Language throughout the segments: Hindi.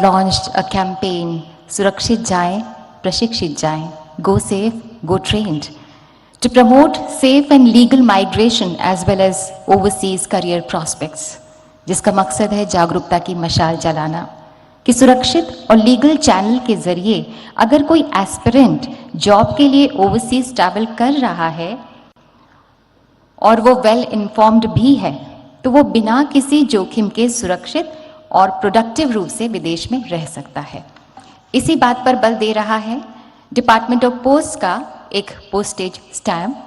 launched a campaign, Surakshit Jaye, Prashikshit Jaye, Go Safe, Go Trained, to promote safe and legal migration as well as overseas career prospects, जिसका मकसद है जागरूकता की मशाल जलाना कि सुरक्षित और लीगल चैनल के जरिए अगर कोई एस्पिरेंट जॉब के लिए ओवरसीज ट्रैवल कर रहा है और वो वेल इन्फॉर्म्ड भी है, तो वो बिना किसी जोखिम के सुरक्षित और प्रोडक्टिव रूप से विदेश में रह सकता है। इसी बात पर बल दे रहा है डिपार्टमेंट ऑफ पोस्ट का एक postage stamp.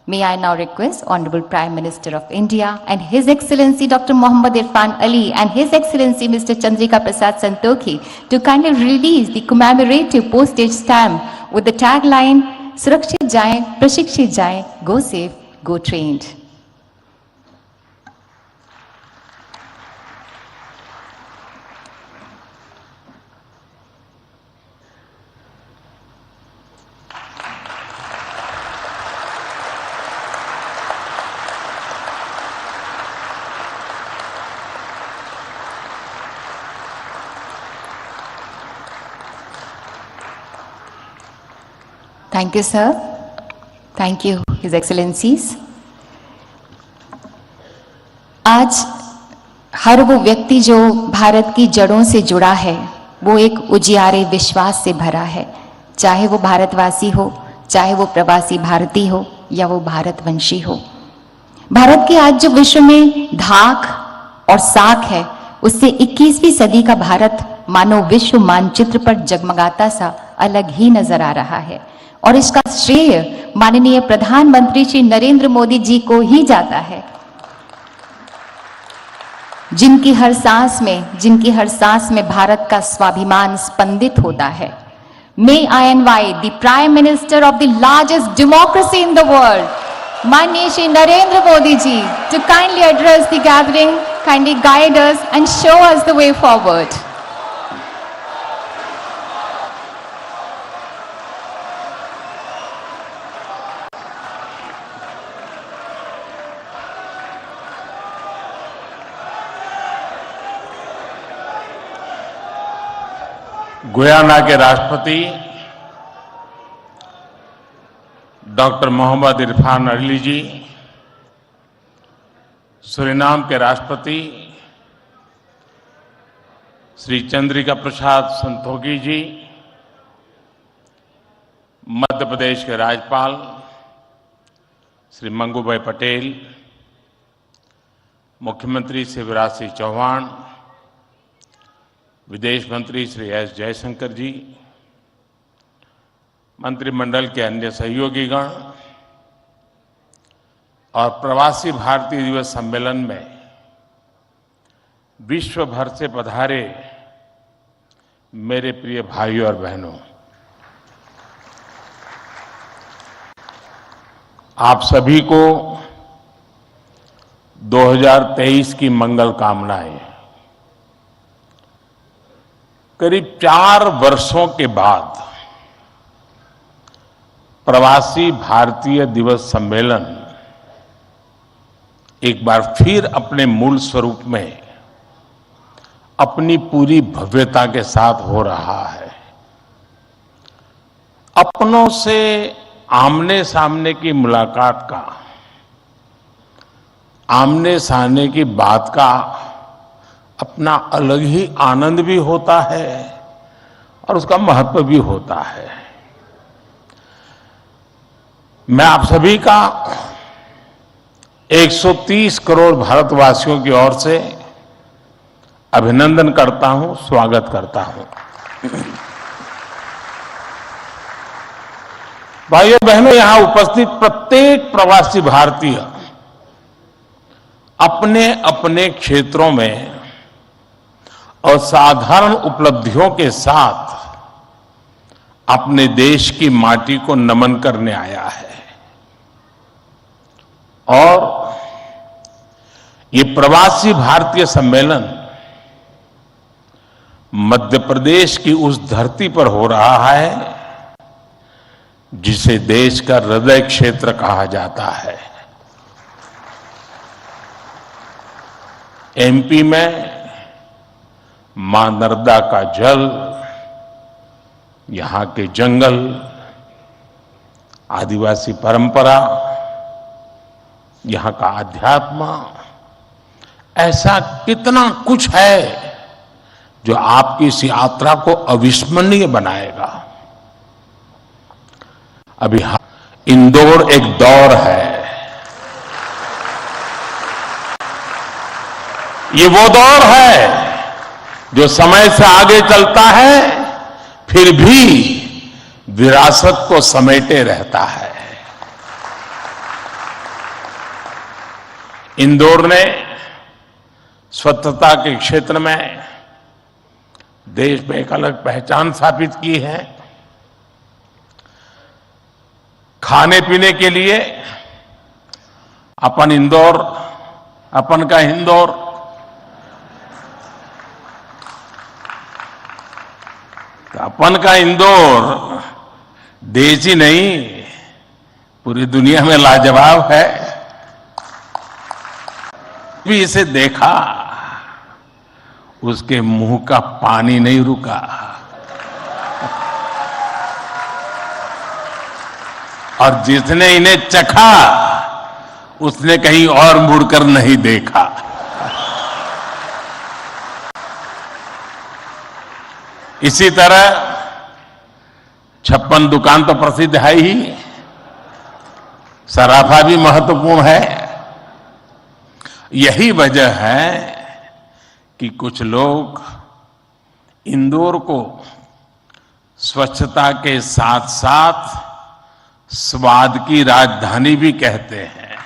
May I now request Honorable Prime Minister of India and His Excellency Dr. Mohammad Irfan Ali and His Excellency Mr. Chandrika Prasad Santokhi to kindly release the commemorative postage stamp with the tagline Surakshit Jaye, Prashikshit Jaye, Go Safe, Go Trained. Thank you, sir. Thank you, His Excellencies. आज हर वो व्यक्ति जो भारत की जड़ों से जुड़ा है, वो एक उजियारे विश्वास से भरा है, चाहे वो भारतवासी हो, चाहे वो प्रवासी भारतीय हो या वो भारतवंशी हो। भारत की आज जो विश्व में धाक और साख है, उससे 21वीं सदी का भारत मानो विश्व मानचित्र पर जगमगाता सा अलग ही नजर आ रहा है और इसका श्रेय माननीय प्रधानमंत्री श्री नरेंद्र मोदी जी को ही जाता है, जिनकी हर सांस में भारत का स्वाभिमान स्पंदित होता है। May I invite the Prime Minister of the largest democracy in the world, माननीय Shri Narendra Modi ji, to kindly address the gathering, kindly guide us and show us the way forward. Guyana के राष्ट्रपति डॉक्टर मोहम्मद इरफान अली जी, सूरीनाम के राष्ट्रपति श्री चंद्रिका प्रसाद संतोखी जी, मध्य प्रदेश के राज्यपाल श्री मंगूभाई पटेल, मुख्यमंत्री शिवराज सिंह चौहान, विदेश मंत्री श्री एस जयशंकर जी, मंत्रिमंडल के अन्य सहयोगीगण और प्रवासी भारतीय दिवस सम्मेलन में विश्व भर से पधारे मेरे प्रिय भाइयों और बहनों, आप सभी को 2023 की मंगल कामनाएं। करीब 4 वर्षों के बाद प्रवासी भारतीय दिवस सम्मेलन एक बार फिर अपने मूल स्वरूप में अपनी पूरी भव्यता के साथ हो रहा है। अपनों से आमने सामने की मुलाकात का, आमने सामने की बात का अपना अलग ही आनंद भी होता है और उसका महत्व भी होता है। मैं आप सभी का 130 करोड़ भारतवासियों की ओर से अभिनंदन करता हूं, स्वागत करता हूं। भाइयों बहनों, यहां उपस्थित प्रत्येक प्रवासी भारतीय अपने अपने क्षेत्रों में और साधारण उपलब्धियों के साथ अपने देश की माटी को नमन करने आया है और ये प्रवासी भारतीय सम्मेलन मध्य प्रदेश की उस धरती पर हो रहा है जिसे देश का हृदय क्षेत्र कहा जाता है। एमपी में मां नर्मदा का जल, यहां के जंगल, आदिवासी परंपरा, यहां का अध्यात्म, ऐसा कितना कुछ है जो आपकी इस यात्रा को अविस्मरणीय बनाएगा। अभी इंदौर एक दौर है। ये वो दौर है जो समय से आगे चलता है, फिर भी विरासत को समेटे रहता है। इंदौर ने स्वच्छता के क्षेत्र में देश में एक अलग पहचान स्थापित की है। खाने पीने के लिए अपन इंदौर, अपन का इंदौर, अपन का इंदौर देश ही नहीं, पूरी दुनिया में लाजवाब है। भी इसे देखा, उसके मुंह का पानी नहीं रुका और जिसने इन्हें चखा उसने कहीं और मुड़कर नहीं देखा। इसी तरह 56 दुकान तो प्रसिद्ध है ही, सराफा भी महत्वपूर्ण है। यही वजह है कि कुछ लोग इंदौर को स्वच्छता के साथ साथ स्वाद की राजधानी भी कहते हैं।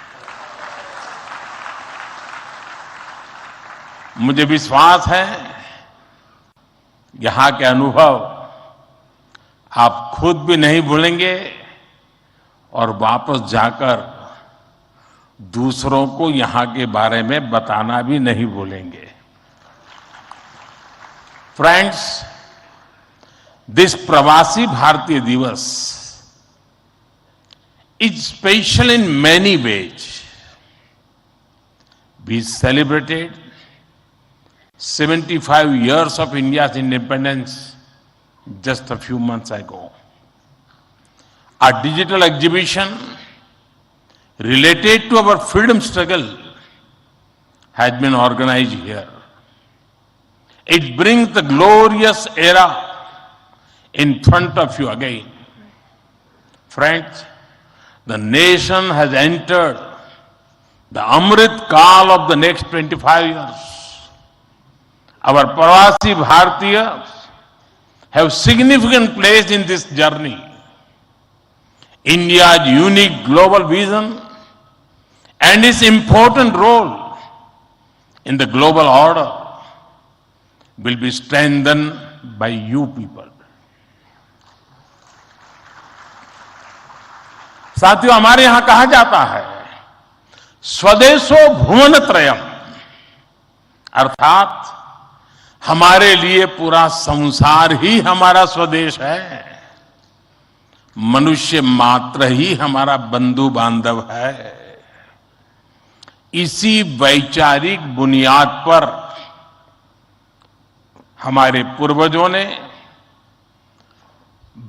मुझे विश्वास है यहां के अनुभव आप खुद भी नहीं भूलेंगे और वापस जाकर दूसरों को यहां के बारे में बताना भी नहीं भूलेंगे। फ्रेंड्स, दिस प्रवासी भारतीय दिवस is special in many ways. We celebrated 75 years of India's independence just a few months ago. Our digital exhibition related to our freedom struggle has been organized here. It brings the glorious era in front of you again. Friends, the nation has entered the Amrit Kaal of the next 25 years. Our Pravasi Bharatiyas have significant place in this journey. India's unique global vision and its important role in the global order will be strengthened by you people. साथियों, हमारे यहां कहा जाता है स्वदेशो भुवन त्रयम, अर्थात हमारे लिए पूरा संसार ही हमारा स्वदेश है। मनुष्य मात्र ही हमारा बंधु बांधव है। इसी वैचारिक बुनियाद पर हमारे पूर्वजों ने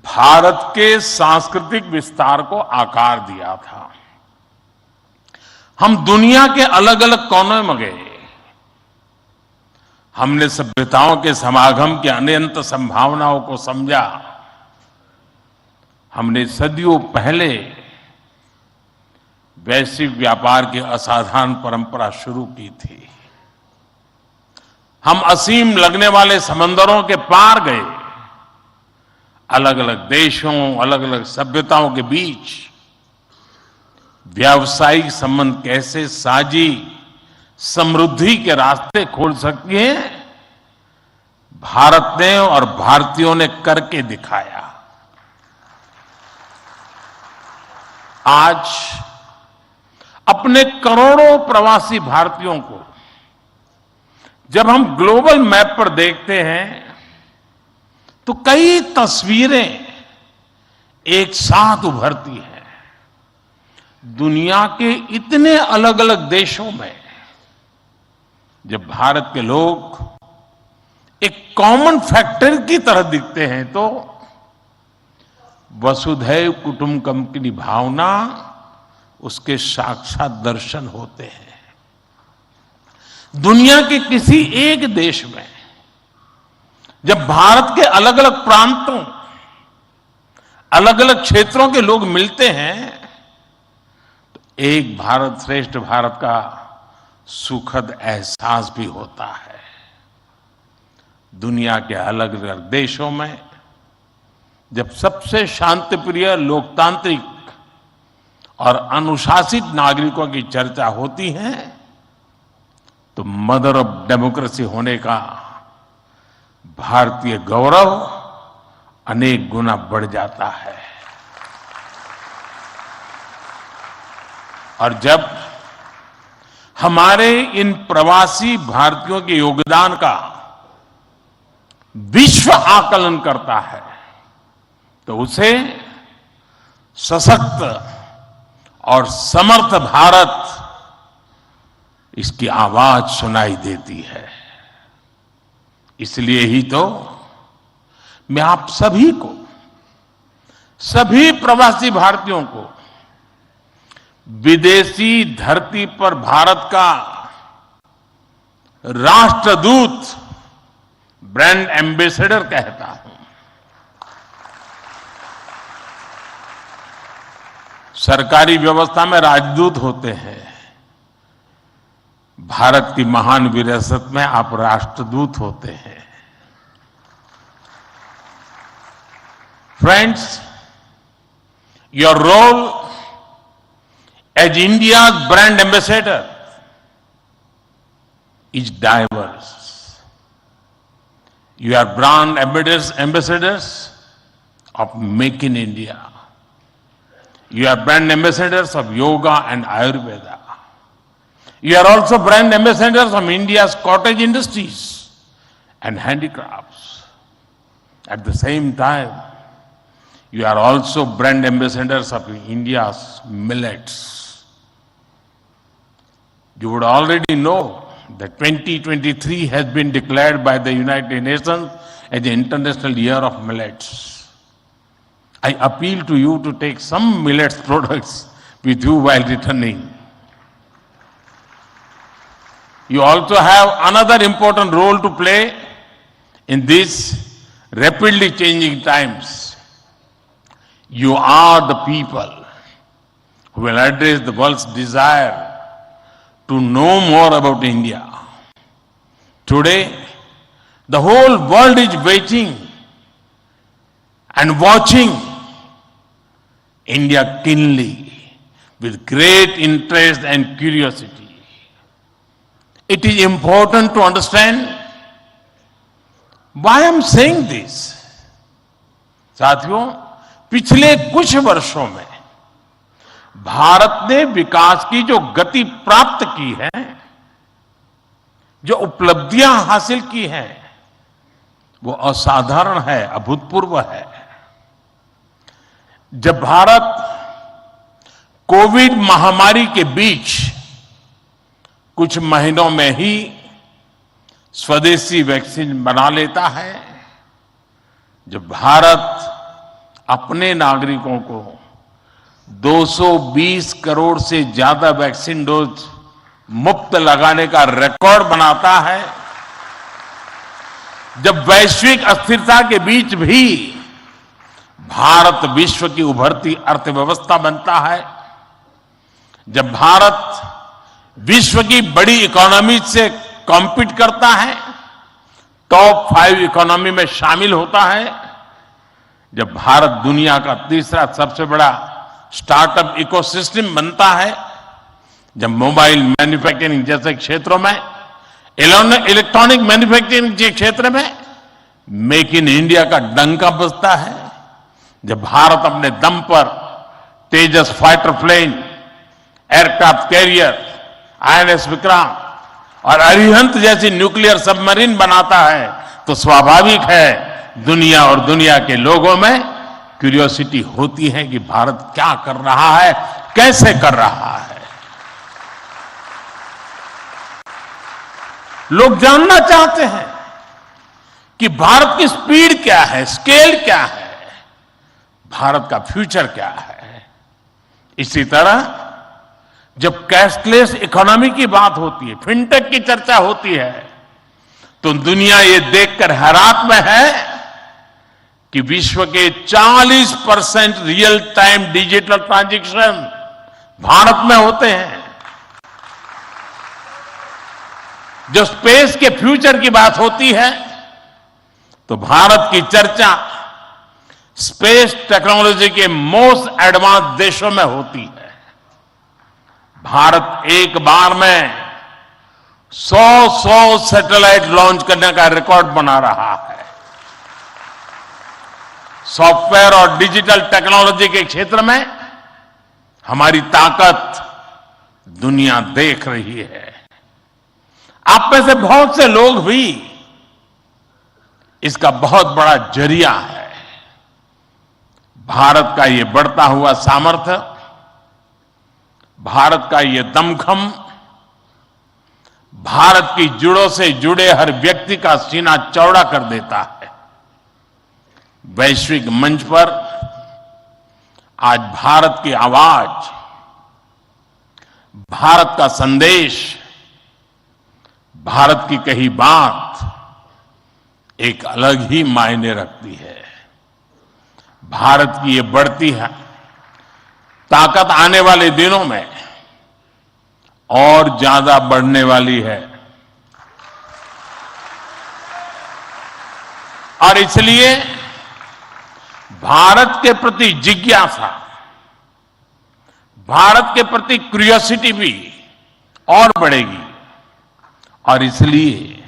भारत के सांस्कृतिक विस्तार को आकार दिया था। हम दुनिया के अलग अलग कोनों में गए। हमने सभ्यताओं के समागम की अनंत संभावनाओं को समझा। हमने सदियों पहले वैश्विक व्यापार की असाधारण परंपरा शुरू की थी। हम असीम लगने वाले समंदरों के पार गए। अलग अलग देशों, अलग अलग सभ्यताओं के बीच व्यावसायिक संबंध कैसे साझी समृद्धि के रास्ते खोल सकती हैं, भारत ने और भारतीयों ने करके दिखाया। आज अपने करोड़ों प्रवासी भारतीयों को जब हम ग्लोबल मैप पर देखते हैं तो कई तस्वीरें एक साथ उभरती हैं। दुनिया के इतने अलग अलग देशों में जब भारत के लोग एक कॉमन फैक्टर की तरह दिखते हैं, तो वसुधैव कुटुंबकम की भावना उसके साक्षात दर्शन होते हैं। दुनिया के किसी एक देश में जब भारत के अलग अलग प्रांतों, अलग अलग क्षेत्रों के लोग मिलते हैं, तो एक भारत श्रेष्ठ भारत का सुखद एहसास भी होता है। दुनिया के अलग अलग देशों में जब सबसे शांतिप्रिय, लोकतांत्रिक और अनुशासित नागरिकों की चर्चा होती है, तो मदर ऑफ डेमोक्रेसी होने का भारतीय गौरव अनेक गुना बढ़ जाता है। और जब हमारे इन प्रवासी भारतीयों के योगदान का विश्व आकलन करता है, तो उसे सशक्त और समर्थ भारत, इसकी आवाज सुनाई देती है। इसलिए ही तो मैं आप सभी को, सभी प्रवासी भारतीयों को विदेशी धरती पर भारत का राष्ट्रदूत, ब्रांड एम्बेसडर कहता हूं। सरकारी व्यवस्था में राजदूत होते हैं, भारत की महान विरासत में आप राष्ट्रदूत होते हैं। Friends, your role as India's brand ambassador is diverse. You are brand ambassadors of Make in India. You are brand ambassadors of yoga and Ayurveda. You are also brand ambassadors of India's cottage industries and handicrafts. At the same time, you are also brand ambassadors of India's millets. You would already know that 2023 has been declared by the United Nations as the International Year of Millets. I appeal to you to take some millets products with you while returning. You also have another important role to play in these rapidly changing times. You are the people who will address the world's desire to know more about India. Today, the whole world is waiting and watching India keenly with great interest and curiosity. It is important to understand why I am saying this. साथियों, पिछले कुछ वर्षों में भारत ने विकास की जो गति प्राप्त की है, जो उपलब्धियां हासिल की हैं, वो असाधारण है, अभूतपूर्व है। जब भारत कोविड महामारी के बीच कुछ महीनों में ही स्वदेशी वैक्सीन बना लेता है, जब भारत अपने नागरिकों को 220 करोड़ से ज्यादा वैक्सीन डोज मुफ्त लगाने का रिकॉर्ड बनाता है, जब वैश्विक अस्थिरता के बीच भी भारत विश्व की उभरती अर्थव्यवस्था बनता है, जब भारत विश्व की बड़ी इकोनॉमी से कॉम्पीट करता है, टॉप 5 इकोनॉमी में शामिल होता है, जब भारत दुनिया का तीसरा सबसे बड़ा स्टार्टअप इकोसिस्टम बनता है, जब मोबाइल मैन्युफैक्चरिंग जैसे क्षेत्रों में, इलेक्ट्रॉनिक मैन्युफैक्चरिंग के क्षेत्र में मेक इन इंडिया का डंका बजता है, जब भारत अपने दम पर Tejas fighter plane, aircraft carrier, INS Vikrant और अरिहंत जैसी न्यूक्लियर सबमरीन बनाता है, तो स्वाभाविक है दुनिया और दुनिया के लोगों में क्यूरियोसिटी होती है कि भारत क्या कर रहा है, कैसे कर रहा है। लोग जानना चाहते हैं कि भारत की स्पीड क्या है, स्केल क्या है, भारत का फ्यूचर क्या है। इसी तरह जब कैशलेस इकोनॉमी की बात होती है, फिनटेक की चर्चा होती है, तो दुनिया ये देखकर हैरान में है कि विश्व के 40% real time digital transaction Bharat में होते हैं। जो स्पेस के फ्यूचर की बात होती है तो भारत की चर्चा स्पेस टेक्नोलॉजी के मोस्ट एडवांस देशों में होती है। भारत एक बार में 100 सैटेलाइट लॉन्च करने का रिकॉर्ड बना रहा है। सॉफ्टवेयर और डिजिटल टेक्नोलॉजी के क्षेत्र में हमारी ताकत दुनिया देख रही है। आप में से बहुत से लोग भी इसका बहुत बड़ा जरिया है। भारत का ये बढ़ता हुआ सामर्थ्य, भारत का ये दमखम, भारत की जड़ों से जुड़े हर व्यक्ति का सीना चौड़ा कर देता है। वैश्विक मंच पर आज भारत की आवाज, भारत का संदेश, भारत की कही बात एक अलग ही मायने रखती है। भारत की ये बढ़ती है ताकत आने वाले दिनों में और ज्यादा बढ़ने वाली है। और इसलिए भारत के प्रति जिज्ञासा, भारत के प्रति क्यूरियोसिटी भी और बढ़ेगी। और इसलिए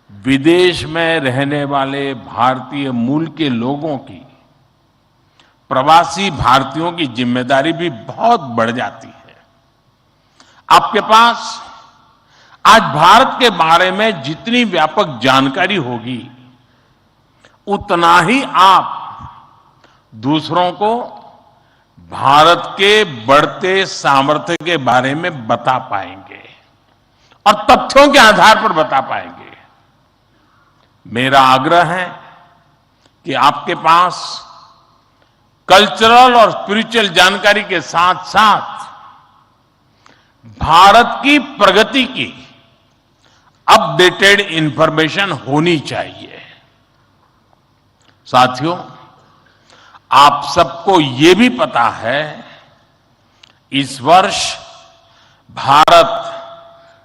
विदेश में रहने वाले भारतीय मूल के लोगों की, प्रवासी भारतीयों की जिम्मेदारी भी बहुत बढ़ जाती है। आपके पास आज भारत के बारे में जितनी व्यापक जानकारी होगी, उतना ही आप दूसरों को भारत के बढ़ते सामर्थ्य के बारे में बता पाएंगे और तथ्यों के आधार पर बता पाएंगे। मेरा आग्रह है कि आपके पास कल्चरल और स्पिरिचुअल जानकारी के साथ साथ भारत की प्रगति की अपडेटेड इंफॉर्मेशन होनी चाहिए। साथियों, आप सबको ये भी पता है, इस वर्ष भारत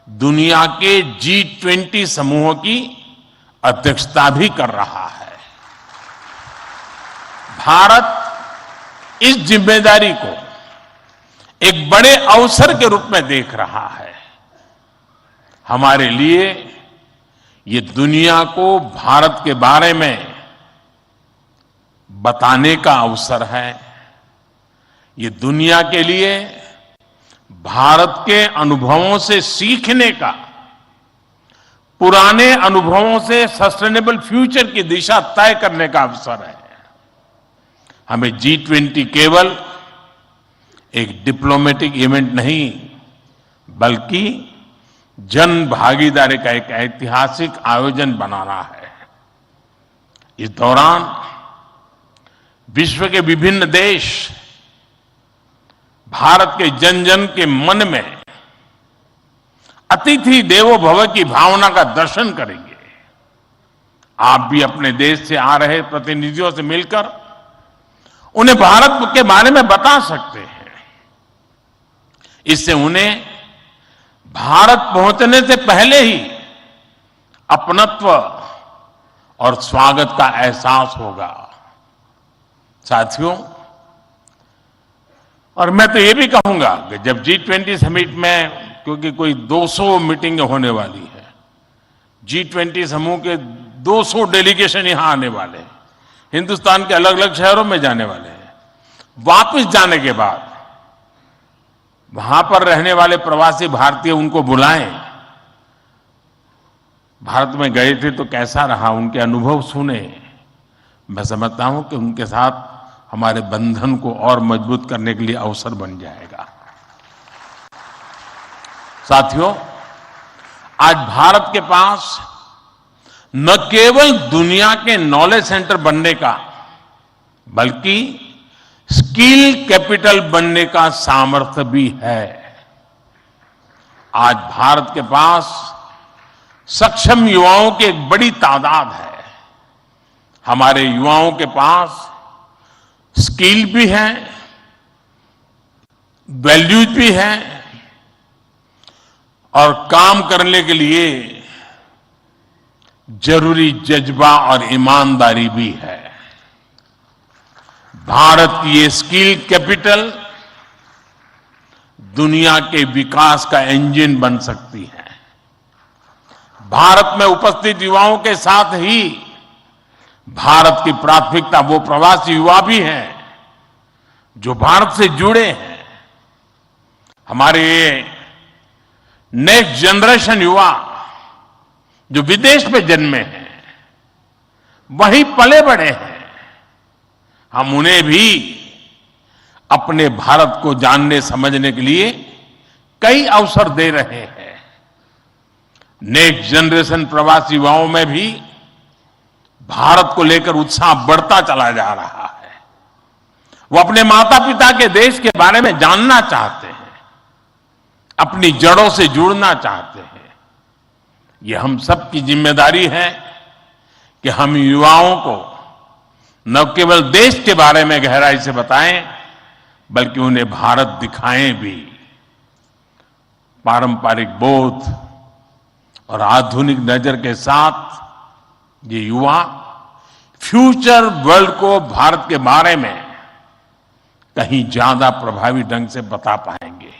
दुनिया के G20 समूह की अध्यक्षता भी कर रहा है। भारत इस जिम्मेदारी को एक बड़े अवसर के रूप में देख रहा है। हमारे लिए ये दुनिया को भारत के बारे में बताने का अवसर है। ये दुनिया के लिए भारत के अनुभवों से सीखने का, पुराने अनुभवों से सस्टेनेबल फ्यूचर की दिशा तय करने का अवसर है। हमें G20 केवल एक डिप्लोमेटिक इवेंट नहीं, बल्कि जन भागीदारी का एक ऐतिहासिक आयोजन बनाना है। इस दौरान विश्व के विभिन्न देश भारत के जन जन के मन में अतिथि देवो भव की भावना का दर्शन करेंगे। आप भी अपने देश से आ रहे प्रतिनिधियों से मिलकर उन्हें भारत के बारे में बता सकते हैं। इससे उन्हें भारत पहुंचने से पहले ही अपनत्व और स्वागत का एहसास होगा। साथियों, और मैं तो ये भी कहूंगा कि जब G20 समिट में, क्योंकि कोई 200 मीटिंगें होने वाली है, G20 समूह के 200 डेलीगेशन यहां आने वाले हैं, हिंदुस्तान के अलग अलग शहरों में जाने वाले हैं। वापस जाने के बाद वहां पर रहने वाले प्रवासी भारतीय उनको बुलाएं, भारत में गए थे तो कैसा रहा, उनके अनुभव सुने। मैं समझता हूं कि उनके साथ हमारे बंधन को और मजबूत करने के लिए अवसर बन जाएगा। साथियों, आज भारत के पास न केवल दुनिया के नॉलेज सेंटर बनने का, बल्कि स्किल कैपिटल बनने का सामर्थ्य भी है। आज भारत के पास सक्षम युवाओं की एक बड़ी तादाद है। हमारे युवाओं के पास स्किल भी है, वैल्यूज भी है और काम करने के लिए जरूरी जज्बा और ईमानदारी भी है। भारत की ये स्किल कैपिटल दुनिया के विकास का इंजन बन सकती है। भारत में उपस्थित युवाओं के साथ ही भारत की प्राथमिकता वो प्रवासी युवा भी हैं जो भारत से जुड़े हैं। हमारे नेक्स्ट जनरेशन युवा जो विदेश में जन्मे हैं, वहीं पले बड़े हैं, हम उन्हें भी अपने भारत को जानने समझने के लिए कई अवसर दे रहे हैं। नेक्स्ट जनरेशन प्रवासी युवाओं में भी भारत को लेकर उत्साह बढ़ता चला जा रहा है। वो अपने माता पिता के देश के बारे में जानना चाहते हैं, अपनी जड़ों से जुड़ना चाहते हैं। ये हम सबकी जिम्मेदारी है कि हम युवाओं को न केवल देश के बारे में गहराई से बताएं, बल्कि उन्हें भारत दिखाएं भी। पारंपरिक बोध और आधुनिक नजर के साथ ये युवा फ्यूचर वर्ल्ड को भारत के बारे में कहीं ज्यादा प्रभावी ढंग से बता पाएंगे।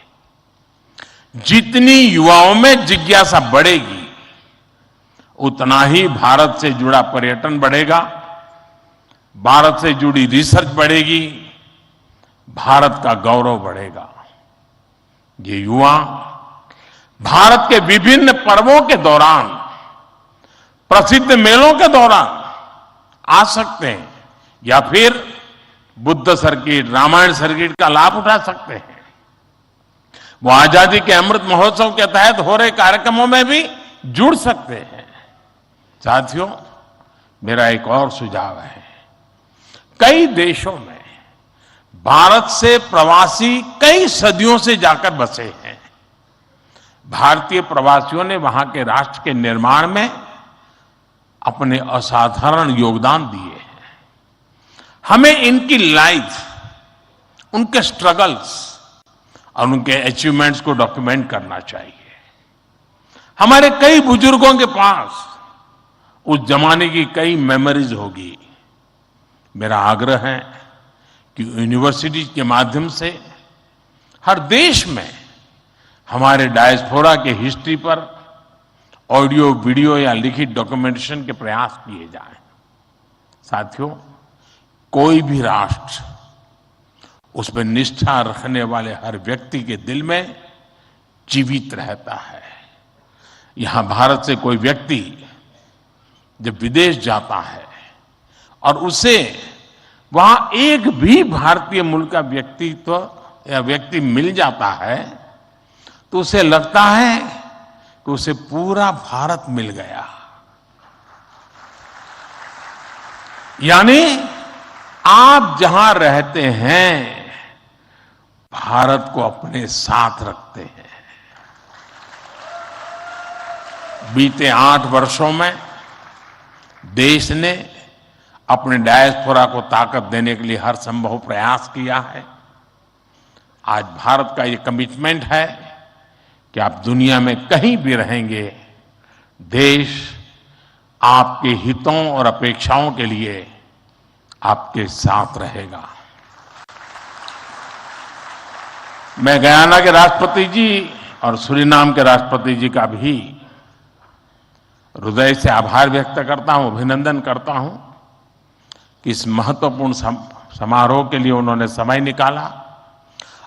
जितनी युवाओं में जिज्ञासा बढ़ेगी, उतना ही भारत से जुड़ा पर्यटन बढ़ेगा, भारत से जुड़ी रिसर्च बढ़ेगी, भारत का गौरव बढ़ेगा। ये युवा भारत के विभिन्न पर्वों के दौरान, प्रसिद्ध मेलों के दौरान आ सकते हैं या फिर बुद्ध सर्किट, रामायण सर्किट का लाभ उठा सकते हैं। वो आजादी के अमृत महोत्सव के तहत हो रहे कार्यक्रमों में भी जुड़ सकते हैं। साथियों, मेरा एक और सुझाव है। कई देशों में भारत से प्रवासी कई सदियों से जाकर बसे हैं। भारतीय प्रवासियों ने वहां के राष्ट्र के निर्माण में अपने असाधारण योगदान दिए हैं। हमें इनकी लाइफ, उनके स्ट्रगल्स और उनके अचीवमेंट्स को डॉक्यूमेंट करना चाहिए। हमारे कई बुजुर्गों के पास उस जमाने की कई मेमोरीज होगी। मेरा आग्रह है कि यूनिवर्सिटी के माध्यम से हर देश में हमारे डायस्पोरा के हिस्ट्री पर ऑडियो, वीडियो या लिखित डॉक्यूमेंटेशन के प्रयास किए जाएं। साथियों, कोई भी राष्ट्र उसमें निष्ठा रखने वाले हर व्यक्ति के दिल में जीवित रहता है। यहां भारत से कोई व्यक्ति जब विदेश जाता है और उसे वहां एक भी भारतीय मूल का व्यक्तित्व या व्यक्ति मिल जाता है, तो उसे लगता है कि उसे पूरा भारत मिल गया। यानी आप जहां रहते हैं, भारत को अपने साथ रखते हैं। बीते 8 वर्षों में देश ने अपने डायस्पोरा को ताकत देने के लिए हर संभव प्रयास किया है। आज भारत का ये कमिटमेंट है कि आप दुनिया में कहीं भी रहेंगे, देश आपके हितों और अपेक्षाओं के लिए आपके साथ रहेगा। मैं गयाना के राष्ट्रपति जी और सूरीनाम के राष्ट्रपति जी का भी हृदय से आभार व्यक्त करता हूं, अभिनंदन करता हूं कि इस महत्वपूर्ण समारोह के लिए उन्होंने समय निकाला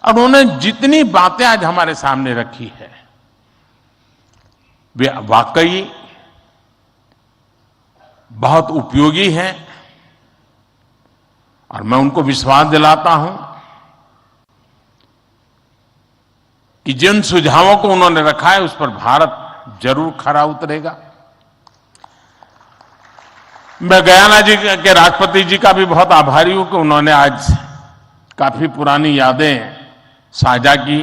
और उन्होंने जितनी बातें आज हमारे सामने रखी है, वे वाकई बहुत उपयोगी हैं। और मैं उनको विश्वास दिलाता हूं कि जिन सुझावों को उन्होंने रखा है, उस पर भारत जरूर खरा उतरेगा। मैं गयाना जी के राष्ट्रपति जी का भी बहुत आभारी हूं कि उन्होंने आज काफी पुरानी यादें साझा की,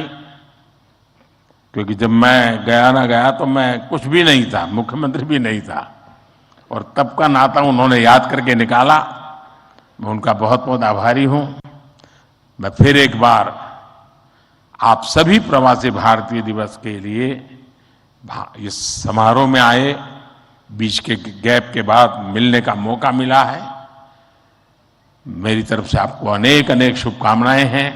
क्योंकि जब मैं गयाना गया तो मैं कुछ भी नहीं था, मुख्यमंत्री भी नहीं था, और तब का नाता उन्होंने याद करके निकाला। मैं उनका बहुत बहुत आभारी हूं। मैं फिर एक बार आप सभी प्रवासी भारतीय दिवस के लिए इस समारोह में आए, बीच के गैप के बाद मिलने का मौका मिला है। मेरी तरफ से आपको अनेक अनेक शुभकामनाएं हैं।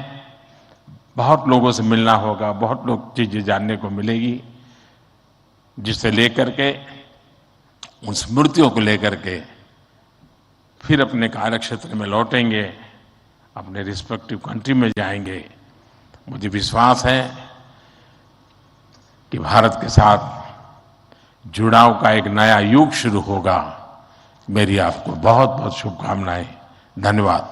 बहुत लोगों से मिलना होगा, बहुत लोग चीजें जानने को मिलेगी, जिसे लेकर के, उन स्मृतियों को लेकर के फिर अपने कार्य क्षेत्र में लौटेंगे, अपने रिस्पेक्टिव कंट्री में जाएंगे। मुझे विश्वास है कि भारत के साथ जुड़ाव का एक नया युग शुरू होगा। मेरी आपको बहुत बहुत शुभकामनाएं। धन्यवाद।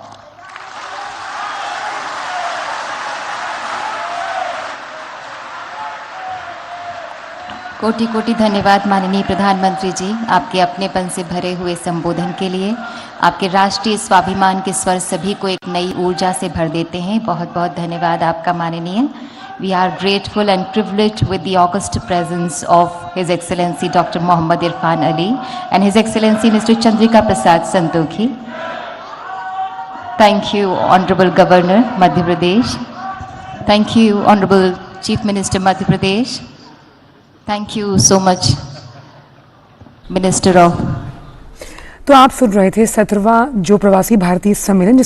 कोटि कोटि धन्यवाद माननीय प्रधानमंत्री जी, आपके अपनेपन से भरे हुए संबोधन के लिए। आपके राष्ट्रीय स्वाभिमान के स्वर सभी को एक नई ऊर्जा से भर देते हैं। बहुत बहुत धन्यवाद आपका माननीय। We are grateful and privileged with the august presence of His Excellency Dr. Mohammad Irfan Ali and His Excellency Mr. Chandrika Prasad Santokhi. Thank you, Honorable Governor, Madhya Pradesh. Thank you, Honorable Chief Minister, Madhya Pradesh. Thank you so much, Minister of। तो आप सुन रहे थे 17वां जो प्रवासी भारतीय सम्मेलन